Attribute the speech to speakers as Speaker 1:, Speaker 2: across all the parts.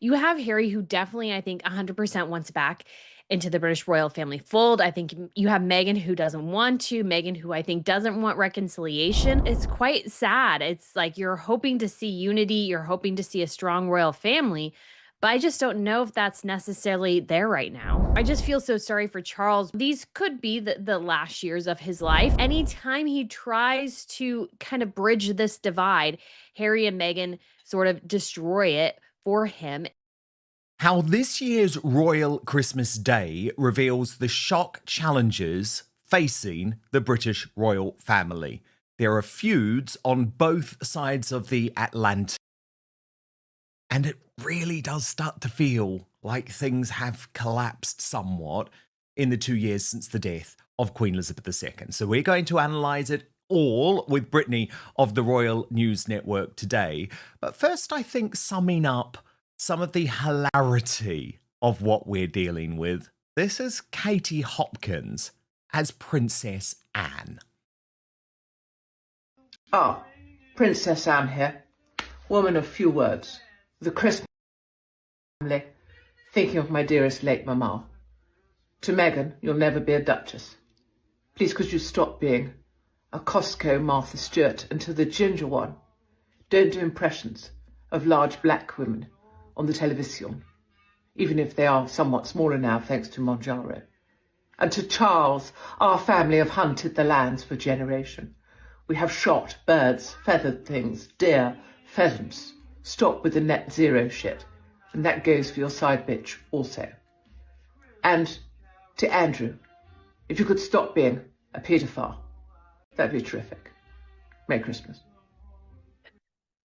Speaker 1: You have Harry, who definitely, I think, 100% wants back into the British royal family fold. I think you have Meghan, who doesn't want to, Meghan, who I think doesn't want reconciliation. It's quite sad. It's like you're hoping to see unity, you're hoping to see a strong royal family, but I just don't know if that's necessarily there right now. I just feel so sorry for Charles. These could be the last years of his life. Anytime he tries to kind of bridge this divide, Harry and Meghan sort of destroy it for him.
Speaker 2: How this year's Royal Christmas Day reveals the shock challenges facing the British royal family. There are feuds on both sides of the Atlantic, and it really does start to feel like things have collapsed somewhat in the 2 years since the death of Queen Elizabeth II. So we're going to analyse it all with Brittany of the Royal News Network today. But first, I think summing up some of the hilarity of what we're dealing with. This is Katie Hopkins as Princess Anne.
Speaker 3: Ah, Princess Anne here, woman of few words, the Christmas family, thinking of my dearest late mamma. To Meghan, you'll never be a duchess. Please could you stop being a Costco Martha Stewart until the ginger one? Don't do impressions of large black women on the television, even if they are somewhat smaller now thanks to Monjaro. And to Charles, our family have hunted the lands for generation. We have shot birds, feathered things, deer, pheasants. Stop with the net zero shit. And that goes for your side bitch also. And to Andrew, if you could stop being a paedophile, that'd be terrific. Merry Christmas.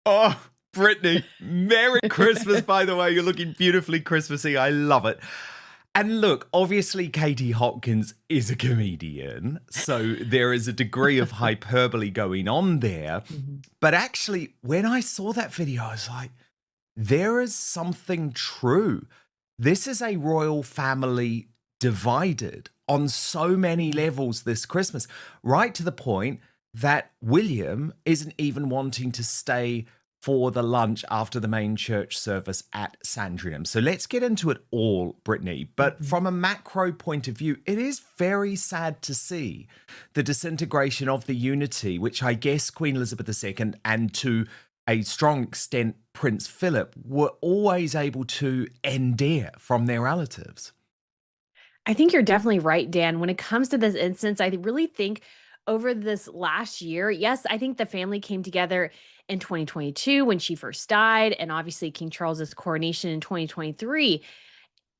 Speaker 2: Oh, Brittany, Merry Christmas, by the way. You're looking beautifully Christmassy. I love it. And look, obviously, Katie Hopkins is a comedian, so there is a degree of hyperbole going on there. But actually, when I saw that video, I was like, there is something true. This is a royal family divided on so many levels this Christmas, right to the point that William isn't even wanting to stay for the lunch after the main church service at Sandringham. So let's get into it all, Brittany. But from a macro point of view, it is very sad to see the disintegration of the unity, which I guess Queen Elizabeth II and to a strong extent Prince Philip were always able to endear from their relatives.
Speaker 1: I think you're definitely right, Dan. When it comes to this instance, I really think over this last year, yes, I think the family came together in 2022 when she first died, and obviously King Charles's coronation in 2023.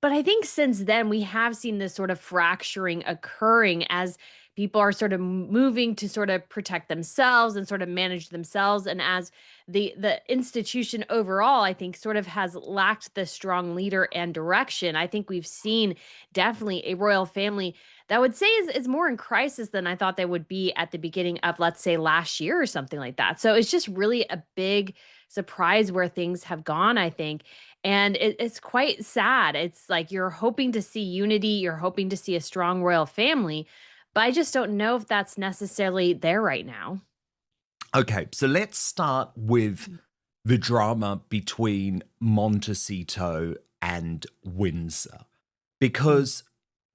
Speaker 1: But I think since then, we have seen this sort of fracturing occurring as people are sort of moving to sort of protect themselves and sort of manage themselves. And as the institution overall, I think, sort of has lacked the strong leader and direction. I think we've seen definitely a royal family that I would say is more in crisis than I thought they would be at the beginning of, let's say, last year or something like that. So it's just really a big surprise where things have gone, I think. And it's quite sad. It's like you're hoping to see unity, you're hoping to see a strong royal family, but I just don't know if that's necessarily there right now.
Speaker 2: Okay, so let's start with the drama between Montecito and Windsor, because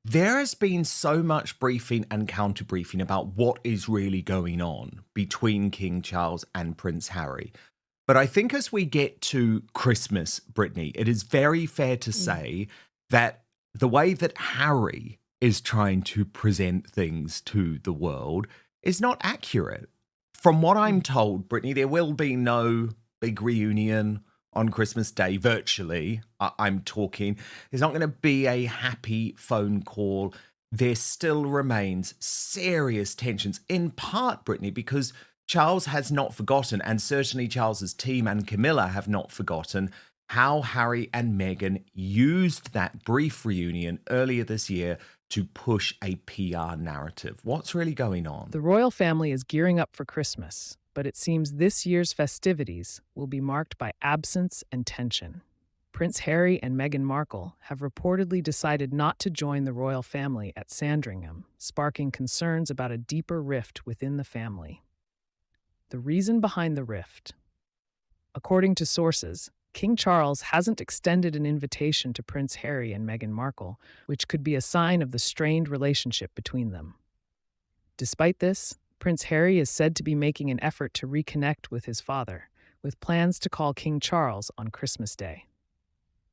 Speaker 2: there has been so much briefing and counter briefing about what is really going on between King Charles and Prince Harry. But I think as we get to Christmas, Brittany, it is very fair to say that the way that Harry is trying to present things to the world is not accurate. From what I'm told, Brittany, there will be no big reunion on Christmas Day, virtually. I'm talking. There's not going to be a happy phone call. There still remains serious tensions, in part, Brittany, because Charles has not forgotten, and certainly Charles's team and Camilla have not forgotten, how Harry and Meghan used that brief reunion earlier this year to push a PR narrative. What's really going on?
Speaker 4: The royal family is gearing up for Christmas, but it seems this year's festivities will be marked by absence and tension. Prince Harry and Meghan Markle have reportedly decided not to join the royal family at Sandringham, sparking concerns about a deeper rift within the family. The reason behind the rift. According to sources, King Charles hasn't extended an invitation to Prince Harry and Meghan Markle, which could be a sign of the strained relationship between them. Despite this, Prince Harry is said to be making an effort to reconnect with his father, with plans to call King Charles on Christmas Day.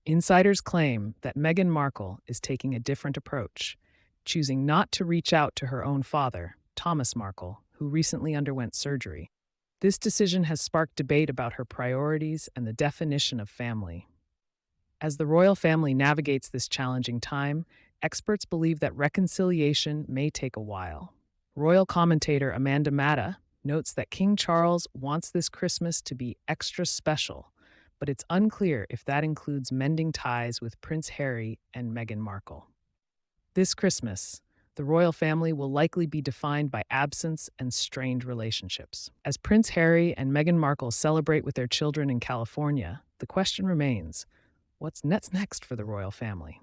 Speaker 4: Insiders claim that Meghan Markle is taking a different approach, choosing not to reach out to her own father, Thomas Markle, who recently underwent surgery. This decision has sparked debate about her priorities and the definition of family. As the royal family navigates this challenging time, experts believe that reconciliation may take a while. Royal commentator Amanda Matta notes that King Charles wants this Christmas to be extra special, but it's unclear if that includes mending ties with Prince Harry and Meghan Markle. This Christmas, the royal family will likely be defined by absence and strained relationships. As Prince Harry and Meghan Markle celebrate with their children in California, the question remains, what's next for the royal family?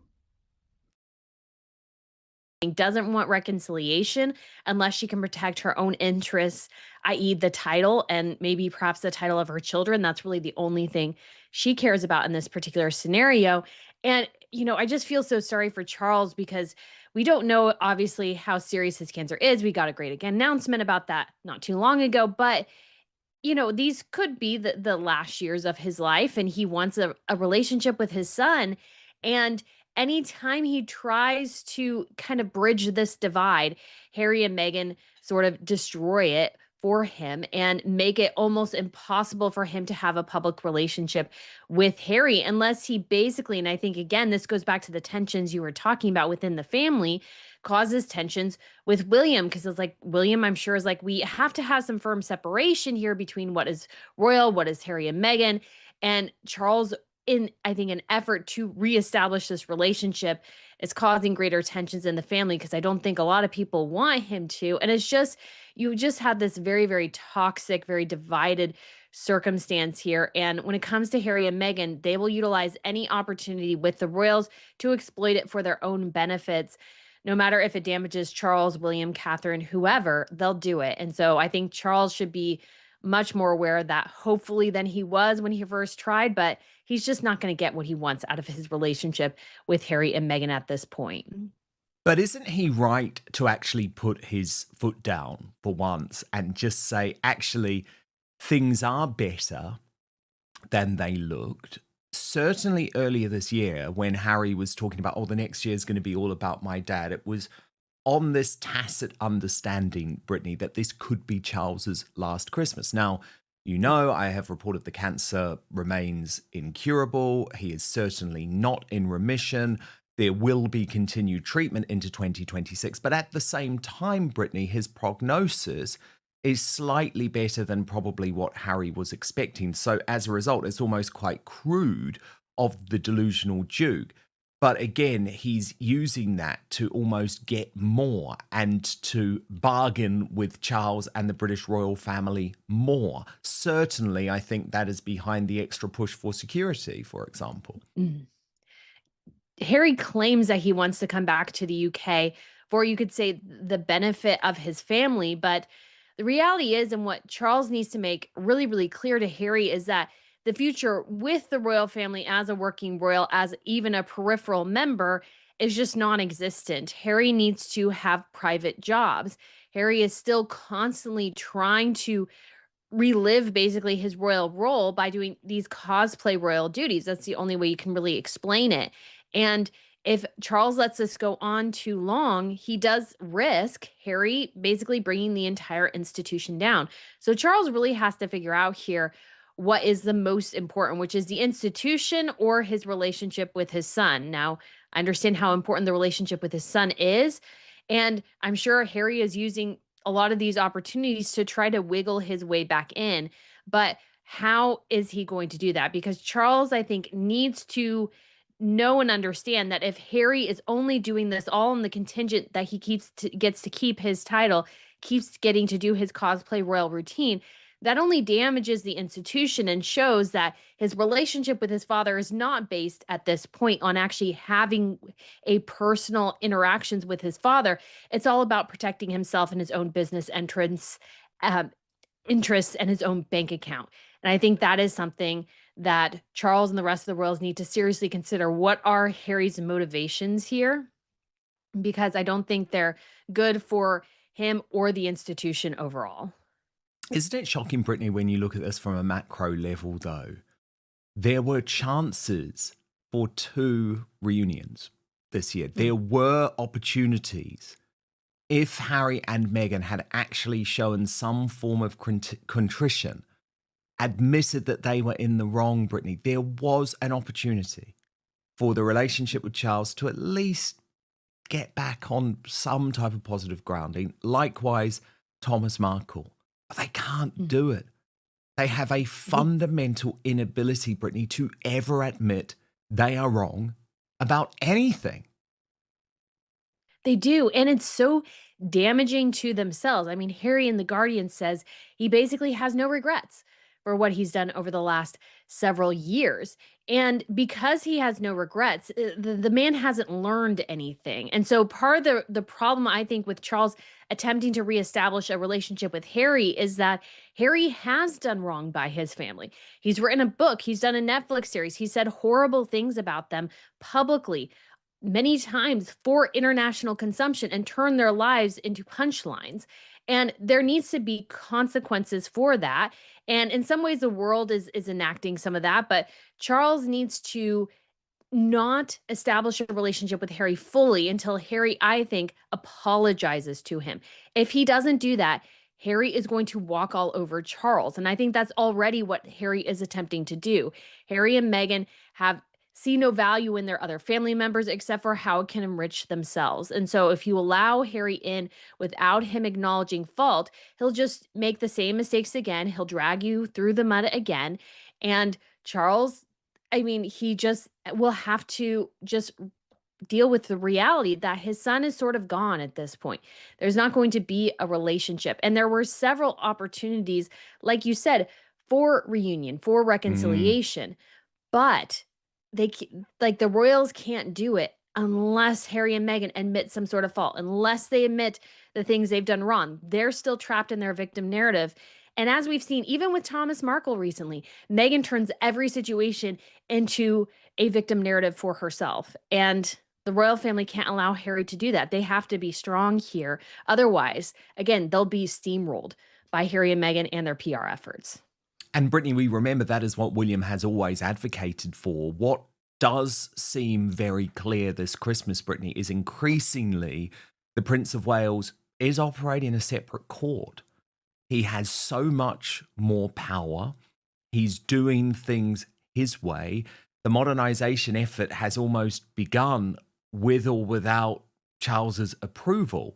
Speaker 1: Doesn't want reconciliation unless she can protect her own interests, i.e., the title and maybe perhaps the title of her children. That's really the only thing she cares about in this particular scenario. And, I just feel so sorry for Charles because we don't know, obviously, how serious his cancer is. We got a great announcement about that not too long ago, but these could be the last years of his life, and he wants a relationship with his son. And anytime he tries to kind of bridge this divide, Harry and Meghan sort of destroy it for him and make it almost impossible for him to have a public relationship with Harry unless he basically, and I think again, this goes back to the tensions you were talking about within the family, causes tensions with William because it's like William, I'm sure, is like, we have to have some firm separation here between what is royal, what is Harry and Meghan. And Charles, in I think an effort to reestablish this relationship, is causing greater tensions in the family because I don't think a lot of people want him to. And it's just, you just had this very, very toxic, very divided circumstance here. And when it comes to Harry and Meghan, they will utilize any opportunity with the royals to exploit it for their own benefits. No matter if it damages Charles, William, Catherine, whoever, they'll do it. And so I think Charles should be much more aware of that, hopefully, than he was when he first tried, but he's just not going to get what he wants out of his relationship with Harry and Meghan at this point.
Speaker 2: But isn't he right to actually put his foot down for once and just say, actually, things are better than they looked? Certainly earlier this year, when Harry was talking about, the next year is going to be all about my dad, it was on this tacit understanding, Brittany, that this could be Charles's last Christmas. Now, I have reported the cancer remains incurable. He is certainly not in remission. There will be continued treatment into 2026. But at the same time, Brittany, his prognosis is slightly better than probably what Harry was expecting. So as a result, it's almost quite crude of the delusional Duke. But again, he's using that to almost get more and to bargain with Charles and the British royal family more. Certainly, I think that is behind the extra push for security, for example.
Speaker 1: Mm. Harry claims that he wants to come back to the UK for, you could say, the benefit of his family. But the reality is, and what Charles needs to make really, really clear to Harry, is that the future with the royal family as a working royal, as even a peripheral member, is just non existent. Harry needs to have private jobs. Harry is still constantly trying to relive basically his royal role by doing these cosplay royal duties. That's the only way you can really explain it. And if Charles lets this go on too long, he does risk Harry basically bringing the entire institution down. So Charles really has to figure out here what is the most important, which is the institution or his relationship with his son. Now, I understand how important the relationship with his son is. And I'm sure Harry is using a lot of these opportunities to try to wiggle his way back in. But how is he going to do that? Because Charles, I think, needs to know and understand that if Harry is only doing this all in the contingent that he gets to keep his title, keeps getting to do his cosplay royal routine, that only damages the institution and shows that his relationship with his father is not based at this point on actually having a personal interactions with his father. It's all about protecting himself and his own business interests and his own bank account. And I think that is something that Charles and the rest of the royals need to seriously consider what are Harry's motivations here, because I don't think they're good for him or the institution overall.
Speaker 2: Isn't it shocking, Brittany, when you look at this from a macro level, though? There were chances for 2 reunions this year. There were opportunities. If Harry and Meghan had actually shown some form of contrition, admitted that they were in the wrong, Brittany, there was an opportunity for the relationship with Charles to at least get back on some type of positive grounding. Likewise, Thomas Markle. But they can't do it. They have a fundamental inability, Brittany, to ever admit they are wrong about anything.
Speaker 1: They do, and it's so damaging to themselves. I mean, Harry in The Guardian says he basically has no regrets for what he's done over the last several years. And because he has no regrets, the man hasn't learned anything. And so part of the problem, I think, with Charles attempting to reestablish a relationship with Harry is that Harry has done wrong by his family. He's written a book, he's done a Netflix series, he said horrible things about them publicly many times for international consumption and turn their lives into punchlines. And there needs to be consequences for that. And in some ways, the world is enacting some of that. But Charles needs to not establish a relationship with Harry fully until Harry, I think, apologizes to him. If he doesn't do that, Harry is going to walk all over Charles. And I think that's already what Harry is attempting to do. Harry and Meghan have see no value in their other family members except for how it can enrich themselves. And so if you allow Harry in without him acknowledging fault, he'll just make the same mistakes again. He'll drag you through the mud again. And Charles, I mean, he just will have to just deal with the reality that his son is sort of gone at this point. There's not going to be a relationship. And there were several opportunities, like you said, for reunion, for
Speaker 2: Mm.
Speaker 1: reconciliation. But like the royals can't do it unless Harry and Meghan admit some sort of fault, unless they admit the things they've done wrong. They're still trapped in their victim narrative. And as we've seen, even with Thomas Markle recently, Meghan turns every situation into a victim narrative for herself. And the royal family can't allow Harry to do that. They have to be strong here. Otherwise, again, they'll be steamrolled by Harry and Meghan and their PR efforts.
Speaker 2: And Brittany, we remember that is what William has always advocated for. What does seem very clear this Christmas, Brittany, is increasingly the Prince of Wales is operating a separate court. He has so much more power. He's doing things his way. The modernization effort has almost begun with or without Charles's approval.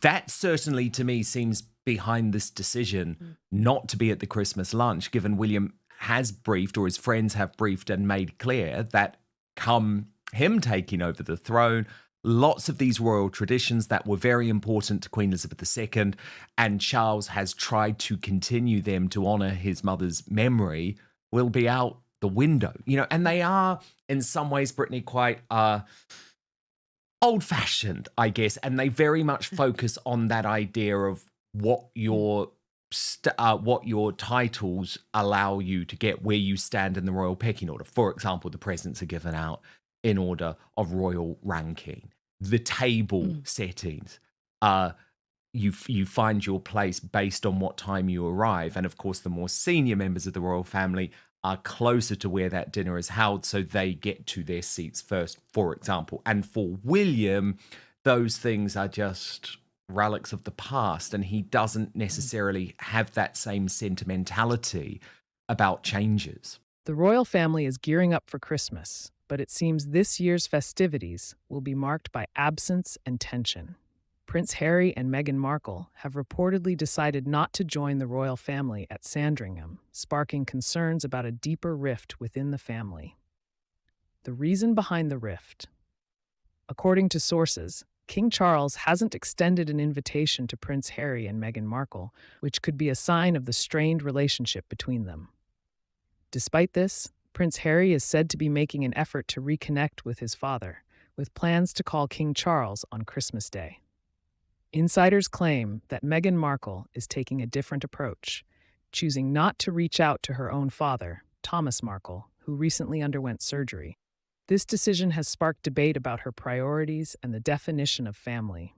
Speaker 2: That certainly to me seems behind this decision not to be at the Christmas lunch, given William has briefed, or his friends have briefed and made clear that come him taking over the throne, lots of these royal traditions that were very important to Queen Elizabeth II, and Charles has tried to continue them to honor his mother's memory, will be out the window. And they are in some ways, Brittany, quite old-fashioned, I guess, and they very much focus on that idea of what your titles allow you to get, where you stand in the royal pecking order. For example, the presents are given out in order of royal ranking. The table settings, you find your place based on what time you arrive, and of course, the more senior members of the royal family are closer to where that dinner is held, so they get to their seats first, for example. And for William, those things are just relics of the past, and he doesn't necessarily have that same sentimentality about changes.
Speaker 4: The royal family is gearing up for Christmas, but it seems this year's festivities will be marked by absence and tension. Prince Harry and Meghan Markle have reportedly decided not to join the royal family at Sandringham, sparking concerns about a deeper rift within the family. The reason behind the rift. According to sources, King Charles hasn't extended an invitation to Prince Harry and Meghan Markle, which could be a sign of the strained relationship between them. Despite this, Prince Harry is said to be making an effort to reconnect with his father, with plans to call King Charles on Christmas Day. Insiders claim that Meghan Markle is taking a different approach, choosing not to reach out to her own father, Thomas Markle, who recently underwent surgery. This decision has sparked debate about her priorities and the definition of family.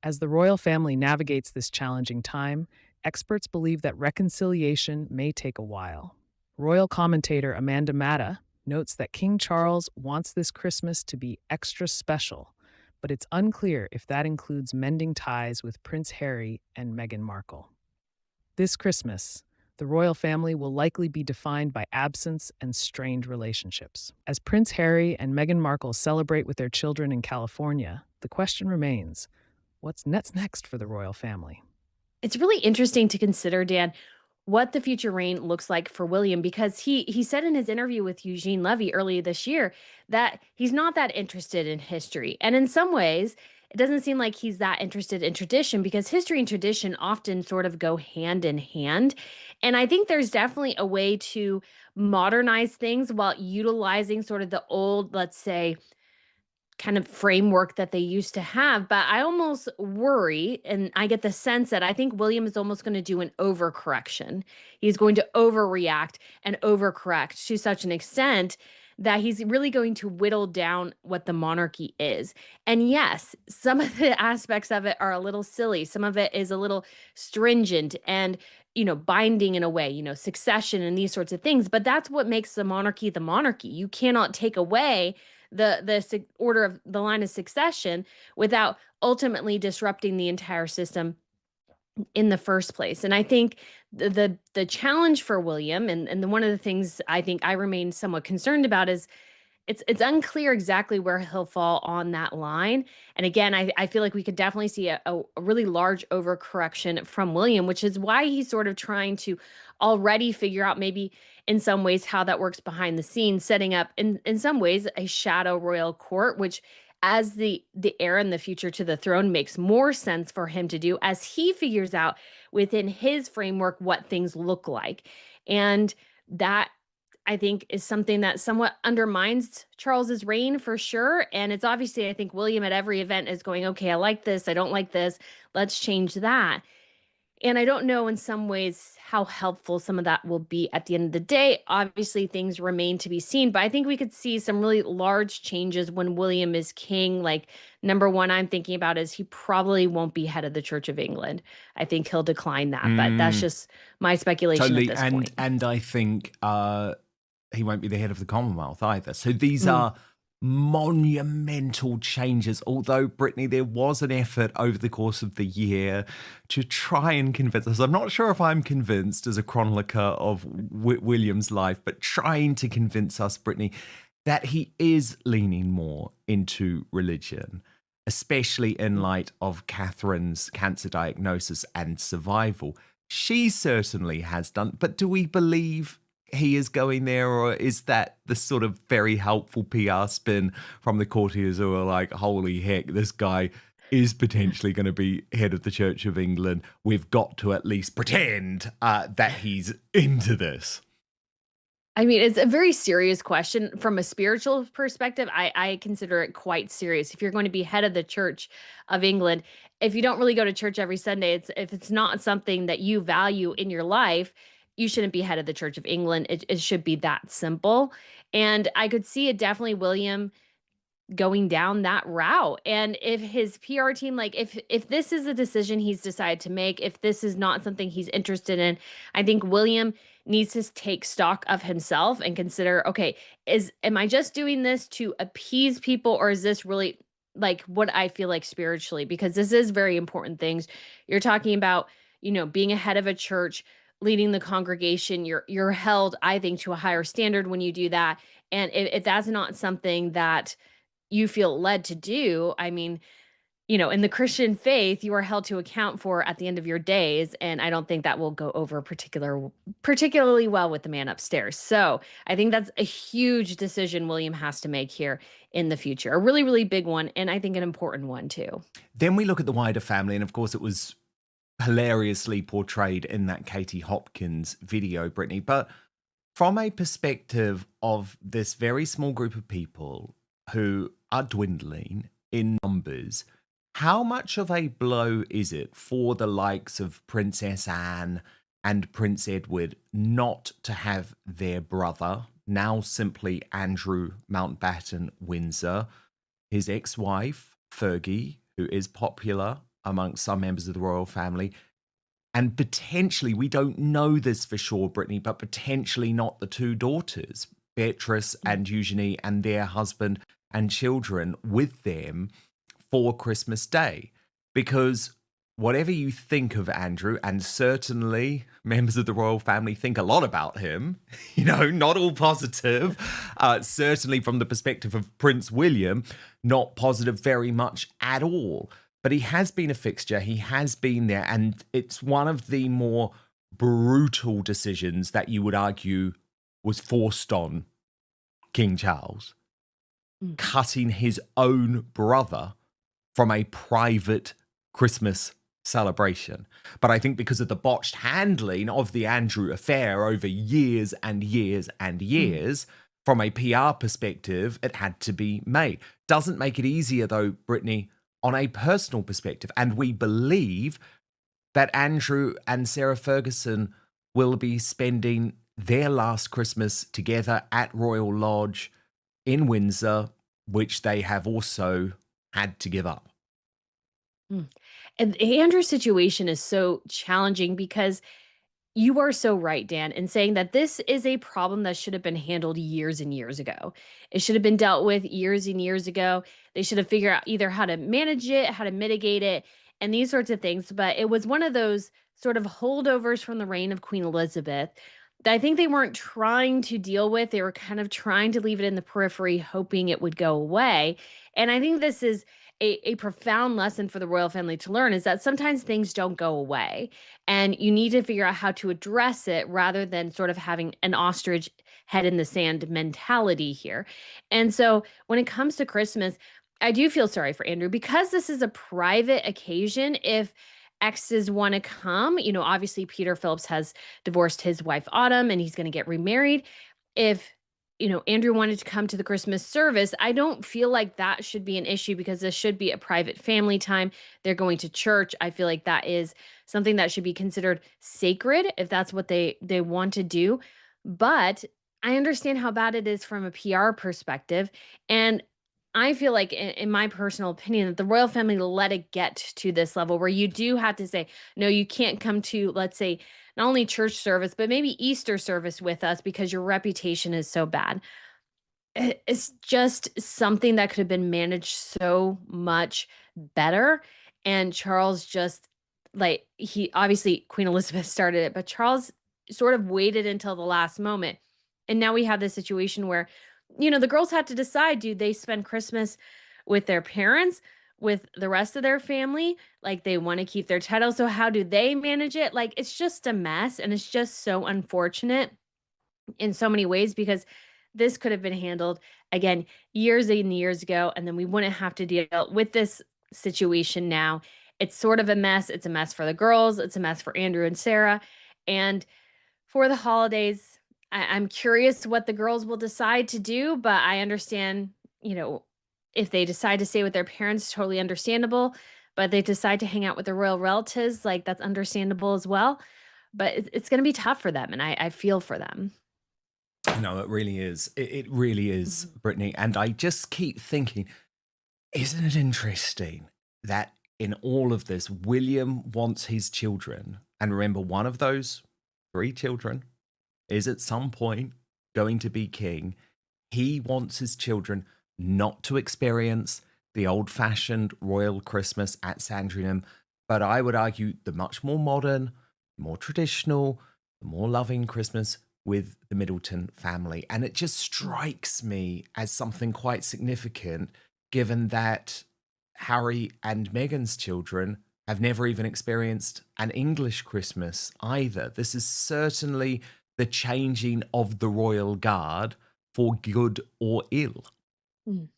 Speaker 4: As the royal family navigates this challenging time, experts believe that reconciliation may take a while. Royal commentator Amanda Matta notes that King Charles wants this Christmas to be extra special, but it's unclear if that includes mending ties with Prince Harry and Meghan Markle. This Christmas, the royal family will likely be defined by absence and strained relationships. As Prince Harry and Meghan Markle celebrate with their children in California, the question remains, what's next for the royal family?
Speaker 1: It's really interesting to consider, Dan, what the future reign looks like for William because he said in his interview with Eugene Levy earlier this year that he's not that interested in history. And in some ways, it doesn't seem like he's that interested in tradition because history and tradition often sort of go hand in hand. And I think there's definitely a way to modernize things while utilizing sort of the old, let's say, kind of framework that they used to have. But I almost worry, and I get the sense that I think William is almost going to do an overcorrection. He's going to overreact and overcorrect to such an extent that he's really going to whittle down what the monarchy is. And yes, some of the aspects of it are a little silly. Some of it is a little stringent and binding in a way, succession and these sorts of things. But that's what makes the monarchy the monarchy. You cannot take away the order of the line of succession without ultimately disrupting the entire system in the first place. And I think the challenge for William and one of the things I think I remain somewhat concerned about is it's unclear exactly where he'll fall on that line. And again, I feel like we could definitely see a really large overcorrection from William, which is why he's sort of trying to already figure out maybe in some ways how that works behind the scenes, setting up in some ways a shadow royal court, which as the heir in the future to the throne makes more sense for him to do as he figures out within his framework what things look like. And that I think is something that somewhat undermines Charles's reign for sure. And it's obviously, I think William at every event is going, okay, I like this. I don't like this. Let's change that. And I don't know in some ways how helpful some of that will be at the end of the day. Obviously, things remain to be seen, but I think we could see some really large changes when William is king. Like, number one, I'm thinking about is he probably won't be head of the Church of England. I think he'll decline that, but that's just my speculation at
Speaker 2: Totally.
Speaker 1: this point.
Speaker 2: And I think he won't be the head of the Commonwealth either. So these are monumental changes. Although, Brittany, there was an effort over the course of the year to try and convince us. I'm not sure if I'm convinced as a chronicler of William's life, but trying to convince us, Brittany, that he is leaning more into religion, especially in light of Catherine's cancer diagnosis and survival. She certainly has done, but do we believe he is going there, or is that the sort of very helpful PR spin from the courtiers who are like, holy heck, this guy is potentially going to be head of the Church of England. We've got to at least pretend that he's into this.
Speaker 1: I mean, it's a very serious question from a spiritual perspective. I consider it quite serious. If you're going to be head of the Church of England, if you don't really go to church every Sunday, if it's not something that you value in your life, you shouldn't be head of the Church of England. It should be that simple. And I could see it definitely William going down that route. And if his PR team, like if this is a decision he's decided to make, if this is not something he's interested in, I think William needs to take stock of himself and consider, okay, am I just doing this to appease people, or is this really like what I feel like spiritually? Because this is very important things. You're talking about, being a head of a church, leading the congregation. You're held, I think, to a higher standard when you do that. And if that's not something that you feel led to do, I mean, in the Christian faith, you are held to account for at the end of your days. And I don't think that will go over particularly well with the man upstairs. So I think that's a huge decision William has to make here in the future. A really, really big one. And I think an important one too.
Speaker 2: Then we look at the wider family. And of course, it was hilariously portrayed in that Katie Hopkins video, Brittany. But from a perspective of this very small group of people who are dwindling in numbers, how much of a blow is it for the likes of Princess Anne and Prince Edward not to have their brother, now simply Andrew Mountbatten Windsor, his ex-wife, Fergie, who is popular amongst some members of the royal family, and potentially, we don't know this for sure, Brittany, but potentially not the two daughters, Beatrice
Speaker 1: Mm.
Speaker 2: and Eugenie, and their husband and children with them for Christmas Day. Because whatever you think of Andrew, and certainly members of the royal family think a lot about him, not all positive, certainly from the perspective of Prince William, not positive very much at all. But he has been a fixture, he has been there, and it's one of the more brutal decisions that you would argue was forced on King Charles,
Speaker 1: Mm.
Speaker 2: cutting his own brother from a private Christmas celebration. But I think because of the botched handling of the Andrew affair over years and years and years, from a PR perspective, it had to be made. Doesn't make it easier, though, Brittany, on a personal perspective. And we believe that Andrew and Sarah Ferguson will be spending their last Christmas together at Royal Lodge in Windsor, which they have also had to give up.
Speaker 1: Mm. And Andrew's situation is so challenging because you are so right, Dan, in saying that this is a problem that should have been handled years and years ago. It should have been dealt with years and years ago. They should have figured out either how to manage it, how to mitigate it, and these sorts of things. But it was one of those sort of holdovers from the reign of Queen Elizabeth that I think they weren't trying to deal with. They were kind of trying to leave it in the periphery, hoping it would go away. And I think this is a profound lesson for the royal family to learn is that sometimes things don't go away and you need to figure out how to address it rather than sort of having an ostrich head in the sand mentality here. And so when it comes to Christmas, I do feel sorry for Andrew because this is a private occasion. If exes want to come, obviously Peter Phillips has divorced his wife Autumn and he's going to get remarried. If Andrew wanted to come to the Christmas service, I don't feel like that should be an issue because this should be a private family time. They're going to church. I feel like that is something that should be considered sacred if that's what they want to do. But I understand how bad it is from a PR perspective. And I feel like, in my personal opinion, that the royal family let it get to this level where you do have to say, no, you can't come to, let's say, not only church service, but maybe Easter service with us because your reputation is so bad. It's just something that could have been managed so much better. And Charles just like he obviously Queen Elizabeth started it, but Charles sort of waited until the last moment. And now we have this situation where, the girls had to decide, do they spend Christmas with their parents, with the rest of their family? Like they want to keep their title. So how do they manage it? Like it's just a mess and it's just so unfortunate in so many ways because this could have been handled again years and years ago and then we wouldn't have to deal with this situation now. It's sort of a mess. It's a mess for the girls, it's a mess for Andrew and Sarah. And for the holidays, I'm curious what the girls will decide to do, but I understand, if they decide to stay with their parents, totally understandable. But they decide to hang out with their royal relatives, like that's understandable as well. But it's going to be tough for them, and I feel for them.
Speaker 2: No, it really is. It really is,
Speaker 1: Mhm.
Speaker 2: Brittany. And I just keep thinking, isn't it interesting that in all of this, William wants his children, and remember, one of those three children is at some point going to be king. He wants his children not to experience the old fashioned royal Christmas at Sandringham, but I would argue the much more modern, more traditional, the more loving Christmas with the Middleton family. And it just strikes me as something quite significant, given that Harry and Meghan's children have never even experienced an English Christmas either. This is certainly the changing of the royal guard for good or ill.
Speaker 1: Mm.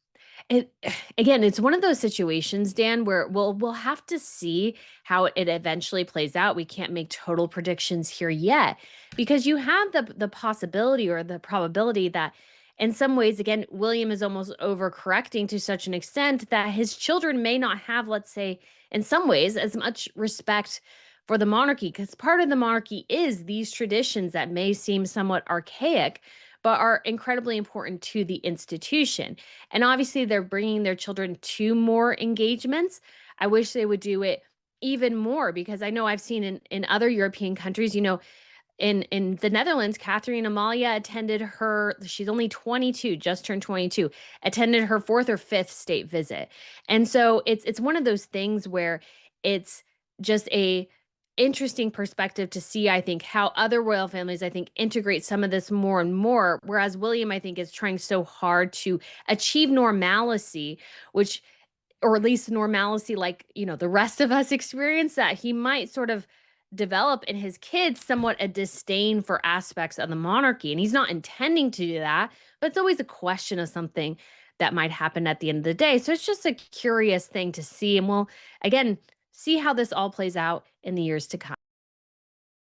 Speaker 1: It again, it's one of those situations, Dan, where we'll have to see how it eventually plays out. We can't make total predictions here yet because you have the possibility or the probability that in some ways, again, William is almost overcorrecting to such an extent that his children may not have, let's say, in some ways, as much respect for the monarchy, because part of the monarchy is these traditions that may seem somewhat archaic, but are incredibly important to the institution. And obviously, they're bringing their children to more engagements. I wish they would do it even more because I know I've seen in other European countries, in the Netherlands, Catherine Amalia attended her she's only 22, just turned 22, attended her 4th or 5th state visit. And so it's one of those things where it's just a interesting perspective to see, I think, how other royal families, I think, integrate some of this more and more, whereas William, I think, is trying so hard to achieve normalcy, which or at least normalcy like, the rest of us experience, that he might sort of develop in his kids somewhat a disdain for aspects of the monarchy. And he's not intending to do that, but it's always a question of something that might happen at the end of the day. So it's just a curious thing to see. And we'll, again, see how this all plays out in the years to come.